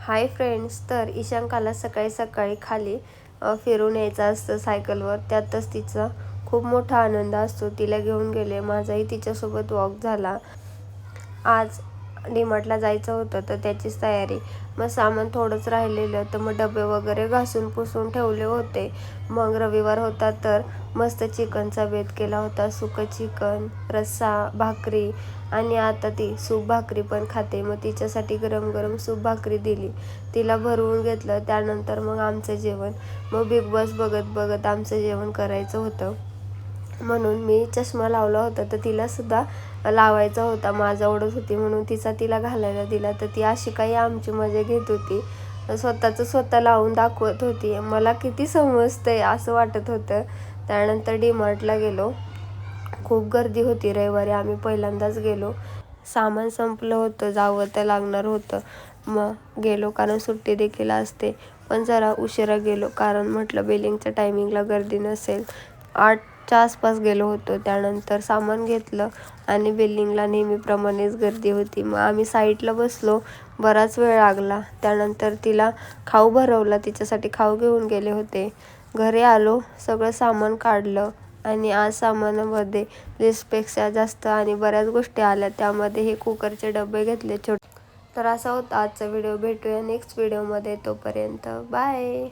Hi friends, तर ईशांकाला सकाळी सकाळी खाली फिरून यायचं असतं सायकलवर. त्यातच तिचा खूप मोठा आनंद असतो. तिला घेऊन गेले, माझाही तिच्यासोबत वॉक झाला. आज डीमार्टला जायचं होतं तर त्याचीच तयारी. मग सामान थोडंच राहिलेलं, तर मग डबे वगैरे घासून पुसून ठेवले होते. मग रविवार होता तर मस्त चिकनचा बेत केला होता. सुकं चिकन, रस्सा, भाकरी आणि आता ती सूप भाकरी पण खाते. मग तिच्यासाठी गरम गरम सूप भाकरी दिली, तिला भरवून घेतलं. त्यानंतर मग आमचं जेवण. मग बिग बॉस बघत बघत आमचं जेवण करायचं होतं, म्हणून मी चष्मा लावला होता तर तिलासुद्धा लावायचा होता. माझा ओढत होती म्हणून तिला घालायला दिला. तर ती अशी काही आमची मजा घेत होती, स्वतःचं स्वतः लावून दाखवत होती. मला किती समजतंय असं वाटत होतं. त्यानंतर डीमार्टला गेलो. खूप गर्दी होती, रविवारी आम्ही पहिल्यांदाच गेलो. सामान संपलं होतं, जावं तर लागणार होतं. मग गेलो, कारण सुट्टी देखील असते. पण जरा उशिरा गेलो, कारण म्हटलं बिलिंगच्या टायमिंगला गर्दी नसेल. 8च्या आसपास गेलो होतो. त्यानंतर सामान घेतलं आणि बिलिंगला नेहमीप्रमाणेच गर्दी होती. मग आम्ही साईडला बसलो, बराच वेळ लागला. त्यानंतर तिला खाऊ भरवला, तिच्यासाठी खाऊ घेऊन गेले होते. घरी आलो, सगळं सामान काढलं आणि आज सामानामध्ये लिस्टपेक्षा जास्त आणि बऱ्याच गोष्टी आल्या. त्यामध्ये हे कुकरचे डबे घेतले छोटे. तर असा होता आजचा व्हिडिओ. भेटूया नेक्स्ट व्हिडिओमध्ये. तोपर्यंत बाय.